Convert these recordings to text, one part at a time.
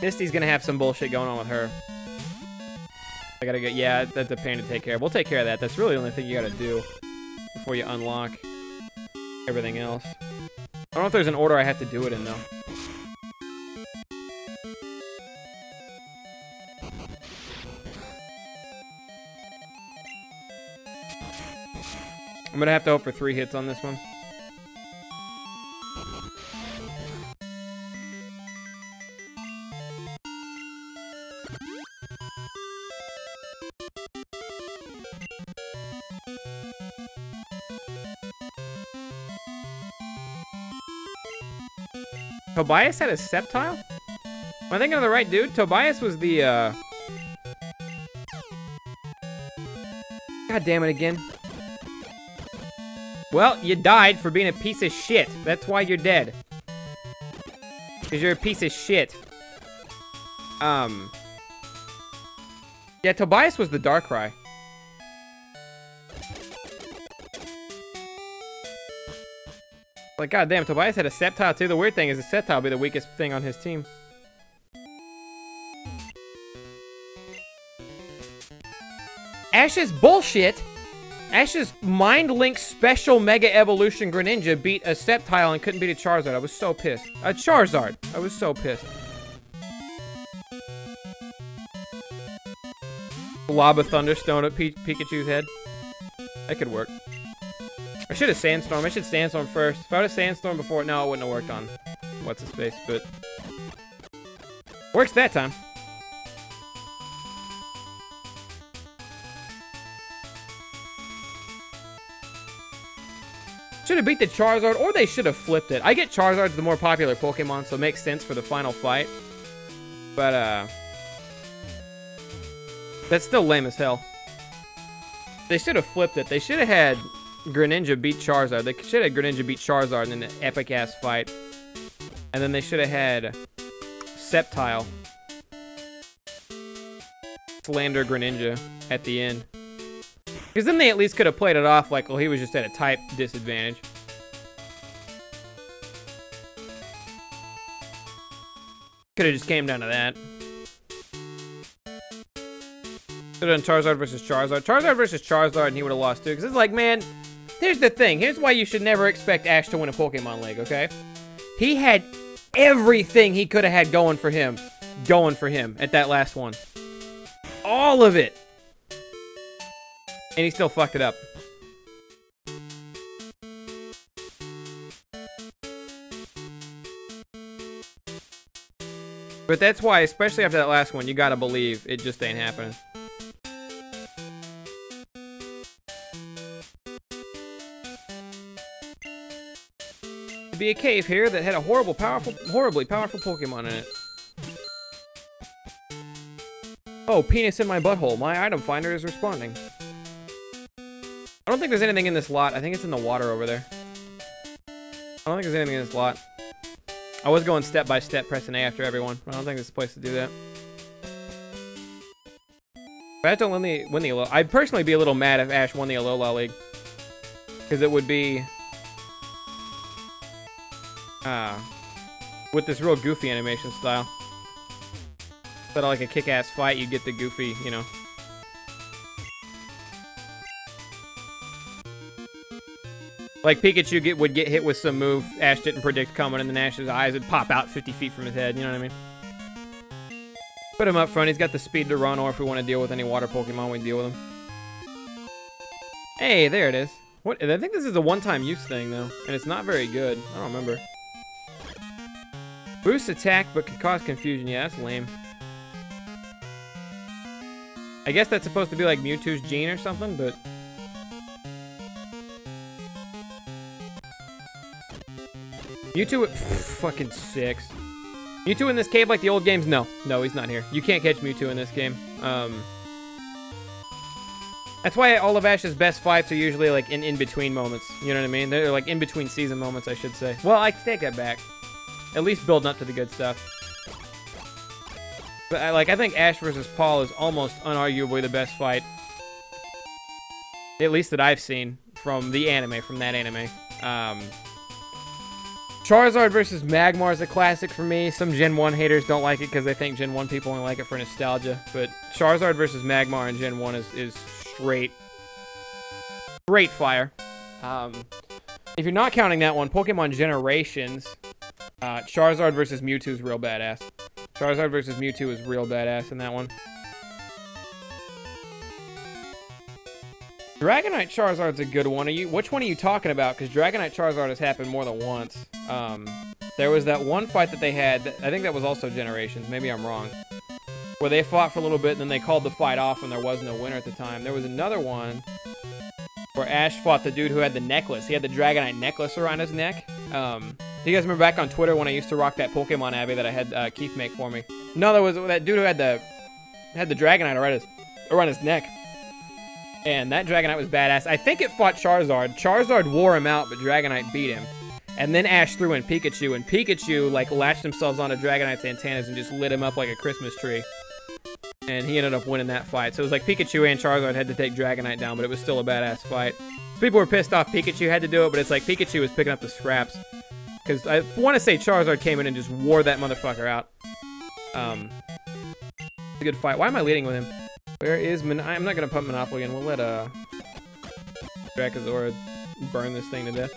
Misty's gonna have some bullshit going on with her. I gotta get, yeah, that's a pain to take care of. We'll take care of that. That's really the only thing you gotta do before you unlock everything else. I don't know if there's an order I have to do it in, though. I'm gonna have to hope for 3 hits on this one. Tobias had a Sceptile? Am I thinking of the right dude? Tobias was the, God damn it again. Well, you died for being a piece of shit. That's why you're dead. Because you're a piece of shit. Yeah, Tobias was the Darkrai. Like, goddamn, Tobias had a Sceptile too. The weird thing is the Sceptile will be the weakest thing on his team. Ash's bullshit. Ash's Mind Link Special Mega Evolution Greninja beat a Sceptile and couldn't beat a Charizard. I was so pissed. A Charizard. I was so pissed. Lob a Thunderstone at Pikachu's head. That could work. I should have Sandstorm. I should Sandstorm first. If I would have Sandstorm before, no, it wouldn't have worked on what's-his-face, but works that time. Should have beat the Charizard, or they should have flipped it. I get Charizard's the more popular Pokemon, so it makes sense for the final fight. But, that's still lame as hell. They should have flipped it. They should have had Greninja beat Charizard. They should have had Greninja beat Charizard in an epic-ass fight. And then they should have had Sceptile slander Greninja at the end. Because then they at least could have played it off like, well, he was just at a type disadvantage. Could have just came down to that. Could have done Charizard versus Charizard. Charizard versus Charizard, and he would have lost too. Because it's like, man, here's the thing. Here's why you should never expect Ash to win a Pokemon League, okay? He had everything he could have had going for him at that last one. All of it. And he still fucked it up. But that's why, especially after that last one, you gotta believe it just ain't happening. There'd be a cave here that had a horribly powerful Pokemon in it. Oh, penis in my butthole. My item finder is responding. I don't think there's anything in this lot. I think it's in the water over there. I don't think there's anything in this lot. I was going step by step, pressing A after everyone. I don't think there's a place to do that. If Ash don't win the Alola, I'd personally be a little mad if Ash won the Alola League. Because it would be... with this real goofy animation style. Instead of like a kick-ass fight, you get the goofy, you know... Like Pikachu would get hit with some move Ash didn't predict coming, and then Ash's eyes would pop out 50 feet from his head, you know what I mean? Put him up front, he's got the speed to run, or if we want to deal with any water Pokemon, we deal with him. Hey, there it is. What? I think this is a one-time use thing, though, and it's not very good. I don't remember. Boosts attack, but can cause confusion. Yeah, that's lame. I guess that's supposed to be like Mewtwo's gene or something, but... Mewtwo, fucking 6. Mewtwo in this cave like the old games? No. No, he's not here. You can't catch Mewtwo in this game. That's why all of Ash's best fights are usually like in-between moments. You know what I mean? They're like in-between season moments, I should say. Well, I take that back. At least building up to the good stuff. But I think Ash versus Paul is almost unarguably the best fight. At least that I've seen from the anime, from that anime. Charizard versus Magmar is a classic for me. Some Gen 1 haters don't like it because they think Gen 1 people only like it for nostalgia. But Charizard versus Magmar in Gen 1 is straight fire. If you're not counting that one, Pokemon Generations, Charizard versus Mewtwo is real badass. Charizard versus Mewtwo is real badass in that one. Dragonite Charizard's a good one. Which one are you talking about? Because Dragonite Charizard has happened more than once. There was that one fight that they had. I think that was also Generations. Maybe I'm wrong. Where they fought for a little bit and then they called the fight off and there was no winner at the time. There was another one where Ash fought the dude who had the necklace. He had the Dragonite necklace around his neck. Do you guys remember back on Twitter when I used to rock that Pokemon Abby that I had Keith make for me? No, there was that dude who had the Dragonite around his neck. And that Dragonite was badass. I think it fought Charizard. Charizard wore him out, but Dragonite beat him. And then Ash threw in Pikachu, and Pikachu, like, latched themselves onto Dragonite's antennas and just lit him up like a Christmas tree. And he ended up winning that fight. So it was like Pikachu and Charizard had to take Dragonite down, but it was still a badass fight. So people were pissed off Pikachu had to do it, but it's like Pikachu was picking up the scraps. Because I want to say Charizard came in and just wore that motherfucker out. It's a good fight. Why am I leading with him? Where is I'm not gonna pump Monopoly again. We'll let Drakazora burn this thing to death.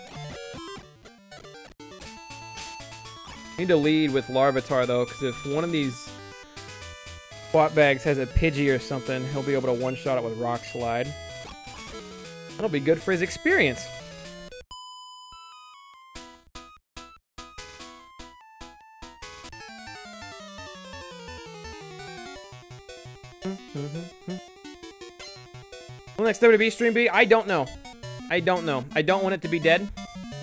Need to lead with Larvitar though, because if one of these Swap Bags has a Pidgey or something, he'll be able to one-shot it with Rock Slide. That'll be good for his experience. Will next WB stream be? I don't know. I don't know. I don't want it to be dead.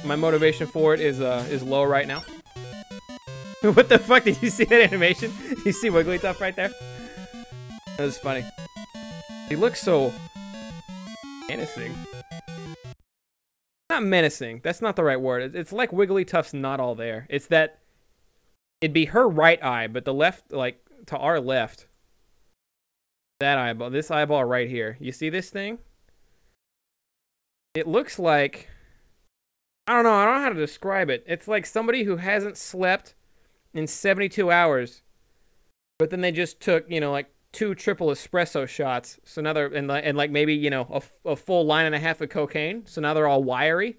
My motivation for it is low right now. What the fuck? Did you see that animation? You see Wigglytuff right there? That was funny. He looks so menacing. Not menacing. That's not the right word. It's like Wigglytuff's not all there. It's that it'd be her right eye, but the left, like, to our left. That eyeball. This eyeball right here. You see this thing? It looks like... I don't know how to describe it. It's like somebody who hasn't slept in 72 hours, but then they just took, you know, like 2 triple espresso shots. So now they're, and like maybe, you know, a full line and a half of cocaine. So now they're all wiry.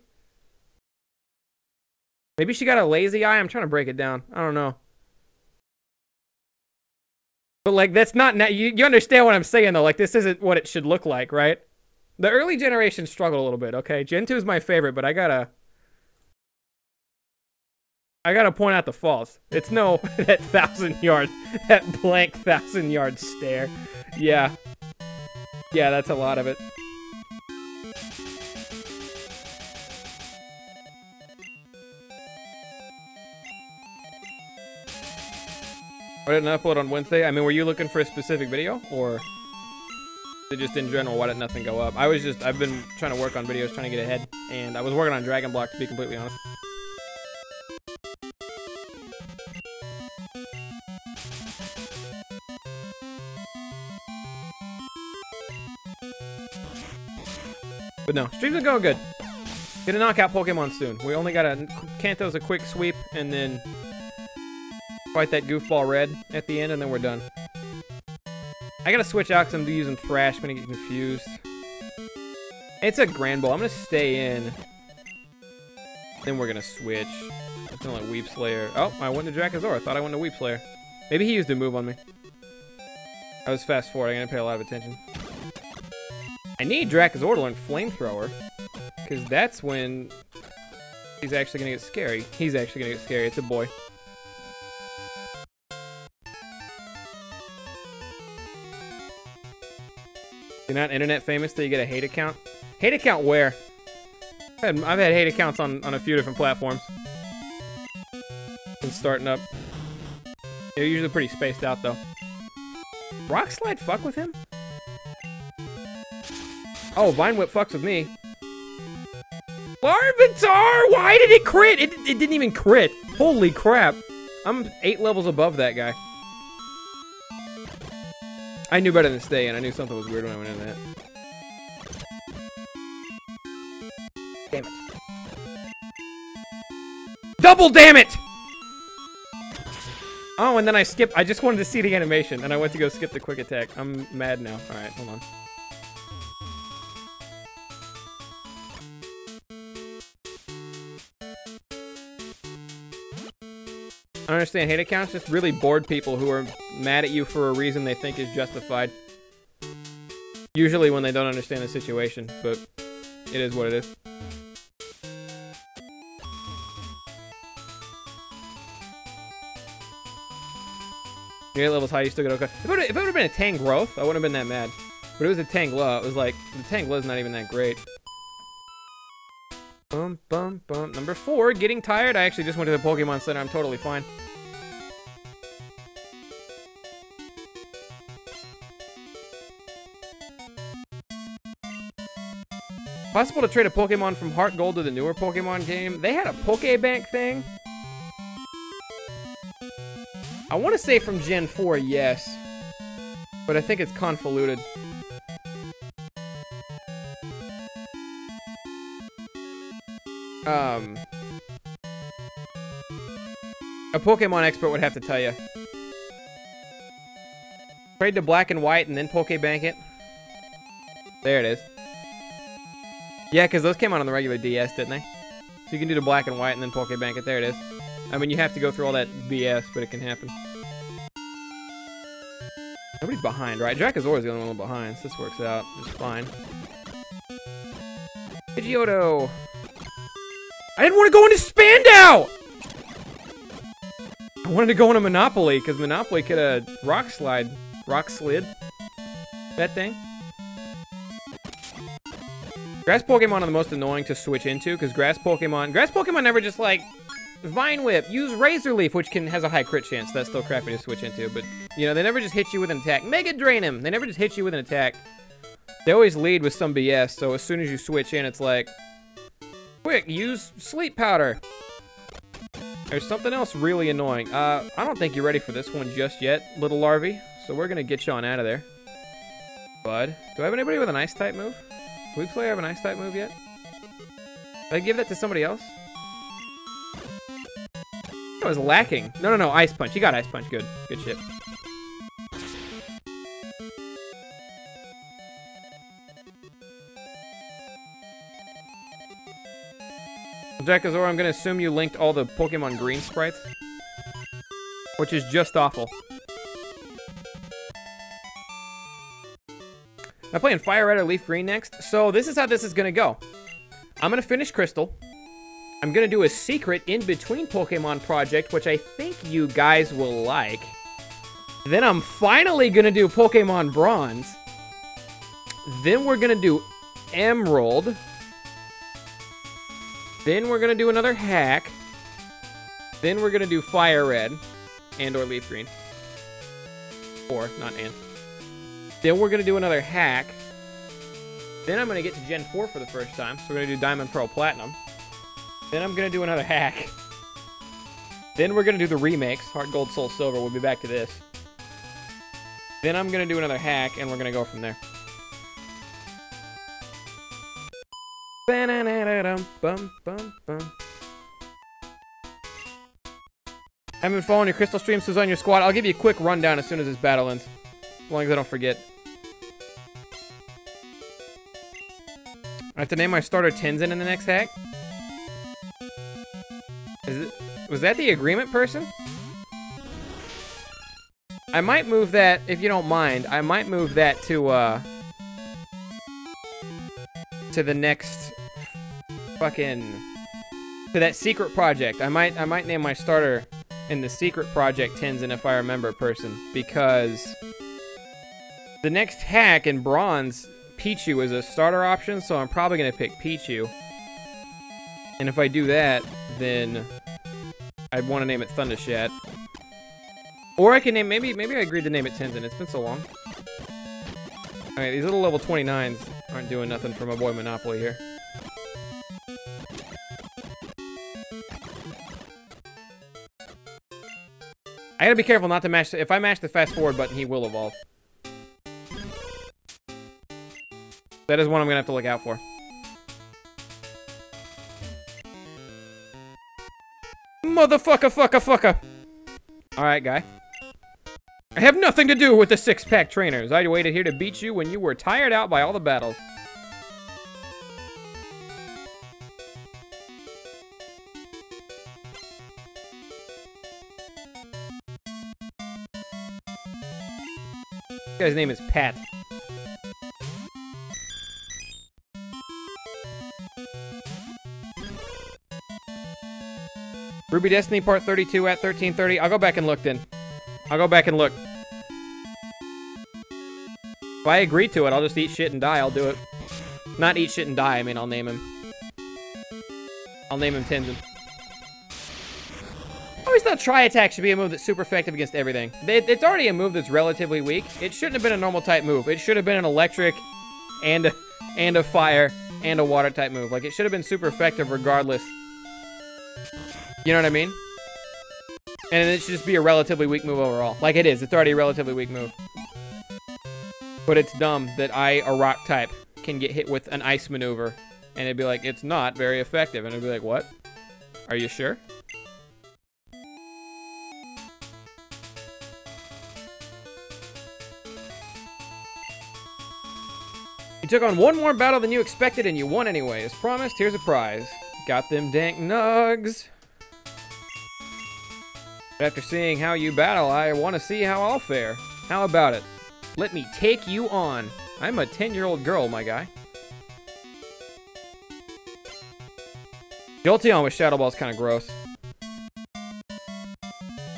Maybe she got a lazy eye. I'm trying to break it down. I don't know. But like, that's not, you understand what I'm saying though. Like, this isn't what it should look like, right? The early generation struggled a little bit, okay? Gen 2 is my favorite, but I gotta point out the faults. It's no, that 1,000-yard, that blank 1,000-yard stare. Yeah. Yeah, that's a lot of it. Why didn't I upload on Wednesday? I mean, were you looking for a specific video, or just in general, why did nothing go up? I've been trying to work on videos, trying to get ahead, and I was working on Dragon Block, to be completely honest. But no, streams are going good. Gonna knock out Pokemon soon. We only gotta Kanto's a quick sweep, and then fight that goofball red at the end, and then we're done. I gotta switch out because I'm using Thrash. I'm gonna get confused. It's a Grand Ball. I'm gonna stay in. Then we're gonna switch. I'm just gonna let Weep Slayer. Oh, I went to Drakazora. I thought I went to Weep Slayer. Maybe he used a move on me. I was fast forward. I'm gonna pay a lot of attention. I need Drakazor to learn Flamethrower, because that's when he's actually gonna get scary. He's actually gonna get scary. It's a boy. You're not internet famous till you get a hate account? Hate account where? I've had hate accounts on a few different platforms. Been starting up. They're usually pretty spaced out though. Rock Slide fuck with him? Oh, Vine Whip fucks with me. Larvitar! Why did it crit? It didn't even crit. Holy crap. I'm 8 levels above that guy. I knew better than to stay in. I knew something was weird when I went in that. Damn it. Double, damn it! Oh, and then I skipped. I just wanted to see the animation, and I went to go skip the quick attack. I'm mad now. All right, hold on. I don't understand. Hate accounts just really bored people who are mad at you for a reason they think is justified. Usually when they don't understand the situation, but it is what it is. Your levels high, you still get okay. If it would have been a Tangrowth, I wouldn't have been that mad. But it was a Tangela. It was like, the Tangela's not even that great. Bum, bum, bum. Number 4, getting tired. I actually just went to the Pokemon Center. I'm totally fine. Possible to trade a Pokemon from Heart Gold to the newer Pokemon game. They had a Pokebank thing. I want to say from Gen 4, yes. But I think it's convoluted. A Pokemon expert would have to tell you. Trade to Black and White and then Pokebank it. There it is. Yeah, because those came out on the regular DS, didn't they? So you can do the Black and White and then Pokebank it. There it is. I mean, you have to go through all that BS, but it can happen. Nobody's behind, right? Dracozaur's the only one behind, so this works out just fine. Pidgeotto. I didn't want to go into Spandau! I wanted to go into Monopoly, because Monopoly could have rock slid that thing. Grass Pokemon are the most annoying to switch into, because Grass Pokemon never just like, Vine Whip, use Razor Leaf, which has a high crit chance. That's still crappy to switch into, but, you know, they never just hit you with an attack. Mega Drain him! They never just hit you with an attack. They always lead with some BS, so as soon as you switch in, it's like, quick, use Sleep Powder. There's something else really annoying. I don't think you're ready for this one just yet, little larvae, so we're gonna get you on out of there. Bud, do I have anybody with an Ice-type move? Do we play have an Ice-type move yet? Did I give that to somebody else? I was lacking. No, Ice Punch. You got Ice Punch. Good. Good shit. Dracozaur, I'm gonna assume you linked all the Pokemon Green sprites. Which is just awful. I'm playing Fire Red or Leaf Green next. So this is how this is gonna go. I'm gonna finish Crystal. I'm gonna do a secret in between Pokemon project, which I think you guys will like. Then I'm finally gonna do Pokemon Bronze. Then we're gonna do Emerald. Then we're gonna do another hack. Then we're gonna do Fire Red and or Leaf Green. Or, not and. Then we're gonna do another hack. Then I'm gonna get to Gen 4 for the first time. So we're gonna do Diamond, Pearl, Platinum. Then I'm gonna do another hack. Then we're gonna do the remakes. Heart Gold, Soul Silver. We'll be back to this. Then I'm gonna do another hack, and we're gonna go from there. I've been following your Crystal streams. Who's on your squad? I'll give you a quick rundown as soon as this battle ends. As long as I don't forget. I have to name my starter Tenzin in the next hack? Was that the agreement person? I might move that, if you don't mind, I might move that to the next fucking, to that secret project. I might name my starter in the secret project Tenzin, if I remember, person, because the next hack in Bronze, Pichu is a starter option, so I'm probably gonna pick Pichu. And if I do that, then I'd want to name it Thundershot. Or I can name, maybe I agreed to name it Tenzin. It's been so long. Alright, these little level 29s aren't doing nothing for my boy Monopoly here. I gotta be careful not to mash, if I mash the fast forward button, he will evolve. That is one I'm gonna have to look out for. Motherfucker. Alright, guy. I have nothing to do with the six-pack trainers. I waited here to beat you when you were tired out by all the battles. This guy's name is Pat. Ruby Destiny Part 32 at 13:30. I'll go back and look then. I'll go back and look. If I agree to it, I'll just eat shit and die. I'll do it. Not eat shit and die, I mean I'll name him. I'll name him Tenzin. I always thought Tri-Attack should be a move that's super effective against everything. It's already a move that's relatively weak. It shouldn't have been a normal type move. It should have been an electric and a fire and a water type move. Like, it should have been super effective regardless. You know what I mean? And it should just be a relatively weak move overall. Like it is. It's already a relatively weak move. But it's dumb that a rock type, can get hit with an ice maneuver. And it'd be like, it's not very effective. And it'd be like, what? Are you sure? You took on one more battle than you expected and you won anyway. As promised, here's a prize. Got them dank nugs. After seeing how you battle, I want to see how I'll fare. How about it? Let me take you on. I'm a 10-year-old girl, my guy. Jolteon with Shadow Ball is kind of gross.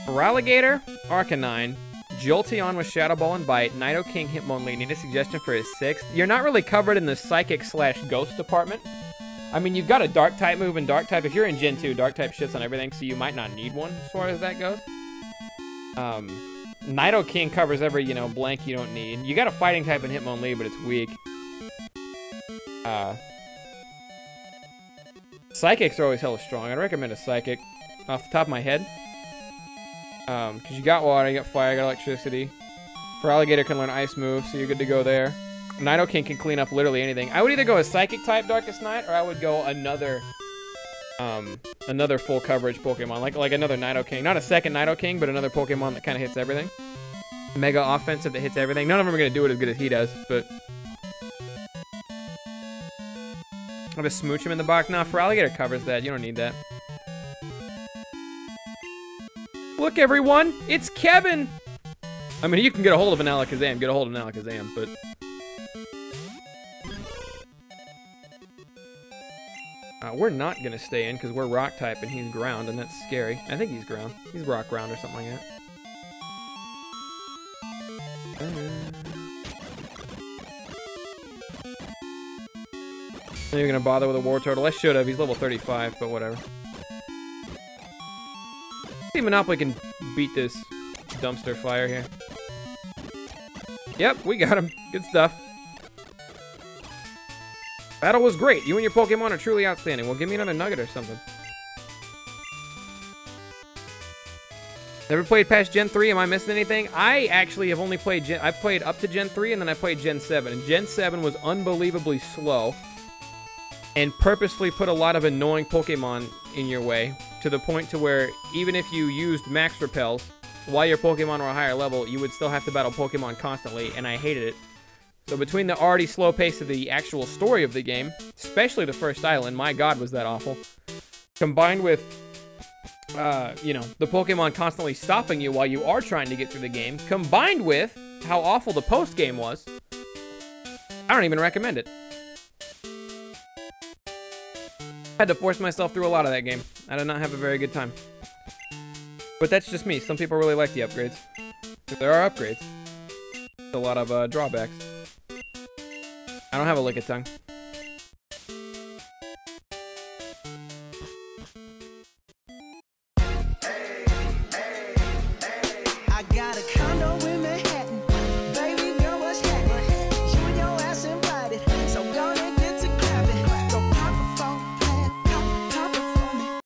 Feraligatr, Arcanine, Jolteon with Shadow Ball and Bite, Nidoking, Hitmonlee. Need a suggestion for his 6th? You're not really covered in the Psychic/Ghost department. I mean, you've got a Dark-type move and Dark-type. If you're in Gen 2, Dark-type shits on everything, so you might not need one as far as that goes. Nidoking covers every, blank you don't need. You got a Fighting-type in Hitmonlee, but it's weak. Psychics are always hella strong. I'd recommend a Psychic off the top of my head. Because you got Water, you got Fire, you got Electricity. Feraligatr can learn Ice moves, so you're good to go there. Nidoking can clean up literally anything. I would either go a Psychic type Darkest Night, or I would go another full coverage Pokemon, like another Nidoking. Not a second Nidoking, but another Pokemon that kind of hits everything. Mega offensive that hits everything. None of them are going to do it as good as he does, but... I'll just smooch him in the box. Nah, Feraligatr covers that. You don't need that. Look, everyone! It's Kevin! I mean, you can get a hold of an Alakazam. Get a hold of an Alakazam, but... we're not going to stay in because we're rock type and he's ground, and that's scary. I think he's ground. He's rock ground or something like that. Are you going to bother with a War Turtle? I should have. He's level 35, but whatever. I think Monopoly can beat this dumpster fire here. Yep, we got him. Good stuff. Battle was great. You and your Pokemon are truly outstanding. Well, give me another nugget or something. Never played past Gen 3? Am I missing anything? I actually have only played I played up to Gen 3, and then I played Gen 7. And Gen 7 was unbelievably slow. And purposely put a lot of annoying Pokemon in your way. To the point to where, even if you used Max Repels, while your Pokemon were a higher level, you would still have to battle Pokemon constantly, and I hated it. So between the already slow pace of the actual story of the game, especially the first island, my god was that awful, combined with, the Pokemon constantly stopping you while you are trying to get through the game, combined with how awful the post-game was, I don't even recommend it. I had to force myself through a lot of that game. I did not have a very good time. But that's just me. Some people really like the upgrades. But there are upgrades. A lot of drawbacks. I don't have a Lickitung.